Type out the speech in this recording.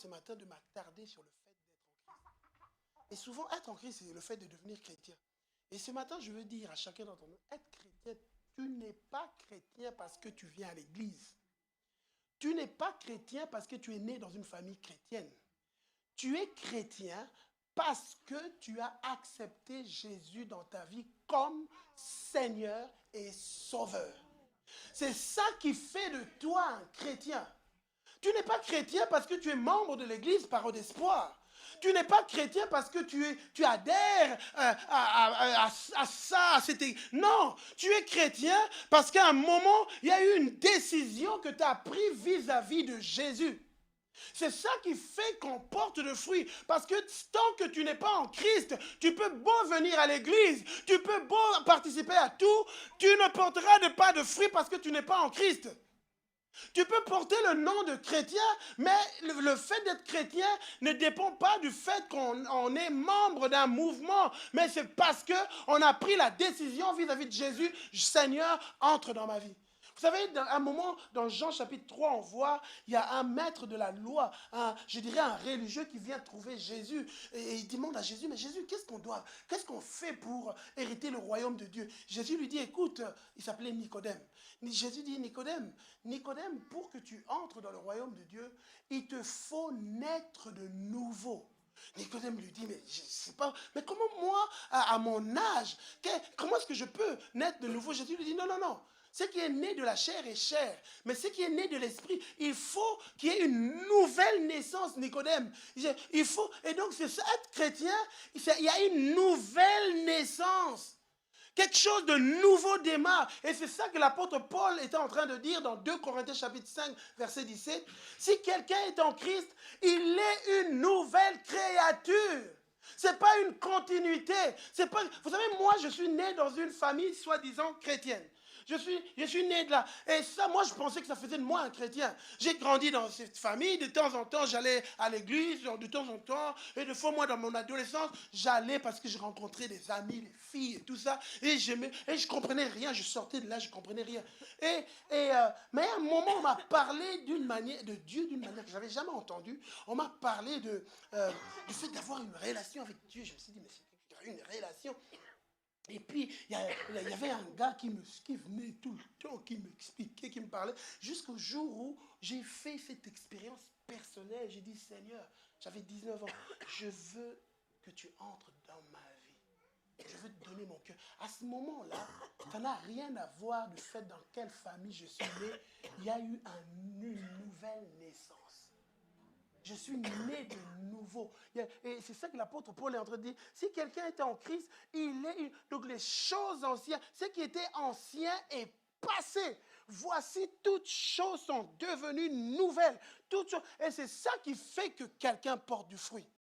ce matin de m'attarder sur le fait d'être en Christ. Et souvent, être en Christ, c'est le fait de devenir chrétien. Et ce matin, je veux dire à chacun d'entre nous, être chrétien, tu n'es pas chrétien parce que tu viens à l'église. Tu n'es pas chrétien parce que tu es né dans une famille chrétienne. Tu es chrétien parce que tu as accepté Jésus dans ta vie comme Seigneur et Sauveur. C'est ça qui fait de toi un chrétien. Tu n'es pas chrétien parce que tu es membre de l'église par d'espoir. Tu n'es pas chrétien parce que tu adhères à ça, à cette... Non, tu es chrétien parce qu'à un moment, il y a eu une décision que tu as prise vis-à-vis de Jésus. C'est ça qui fait qu'on porte le fruit. Parce que tant que tu n'es pas en Christ, tu peux beau venir à l'église, tu peux beau participer à tout, tu ne porteras pas de fruit parce que tu n'es pas en Christ. Tu peux porter le nom de chrétien, mais le fait d'être chrétien ne dépend pas du fait qu'on est membre d'un mouvement, mais c'est parce qu'on a pris la décision vis-à-vis de Jésus, Seigneur, entre dans ma vie. Vous savez, à un moment, dans Jean chapitre 3, on voit, il y a un maître de la loi, je dirais un religieux qui vient trouver Jésus. Et il demande à Jésus, mais Jésus, qu'est-ce qu'on fait pour hériter le royaume de Dieu? Jésus lui dit, écoute, il s'appelait Nicodème. Jésus dit, Nicodème, pour que tu entres dans le royaume de Dieu, il te faut naître de nouveau. Nicodème lui dit, mais je sais pas, mais comment moi, à mon âge, comment est-ce que je peux naître de nouveau? Jésus lui dit, non, non, non. Ce qui est né de la chair est chair, mais ce qui est né de l'esprit, il faut qu'il y ait une nouvelle naissance, Nicodème. Il faut, et donc c'est ça, être chrétien, il y a une nouvelle naissance. Quelque chose de nouveau démarre. Et c'est ça que l'apôtre Paul était en train de dire dans 2 Corinthiens chapitre 5, verset 17. Si quelqu'un est en Christ, il est une nouvelle créature. Ce n'est pas une continuité. Vous savez, moi, je suis né dans une famille soi-disant chrétienne. Je suis né de là. Et ça, moi, je pensais que ça faisait de moi un chrétien. J'ai grandi dans cette famille. De temps en temps, j'allais à l'église. De temps en temps. Et de fois, moi, dans mon adolescence, j'allais parce que je rencontrais des amis, les filles et tout ça. Et je ne comprenais rien. Je sortais de là, je ne comprenais rien. Mais à un moment, on m'a parlé d'une manière, de Dieu d'une manière que je n'avais jamais entendue. On m'a parlé du fait d'avoir une relation avec Dieu. Je me suis dit, mais c'est une relation. Et puis, il y avait un gars qui venait tout le temps, qui m'expliquait, qui me parlait, jusqu'au jour où j'ai fait cette expérience personnelle. J'ai dit, Seigneur, j'avais 19 ans, je veux que tu entres dans ma vie. Je veux te donner mon cœur. À ce moment-là, ça n'a rien à voir du fait dans quelle famille je suis né. Il y a eu une nouvelle naissance. Je suis né de nouveau. Et c'est ça que l'apôtre Paul est en train de dire. Si quelqu'un était en Christ, donc les choses anciennes, ce qui était ancien est passé. Voici, toutes choses sont devenues nouvelles. Et c'est ça qui fait que quelqu'un porte du fruit.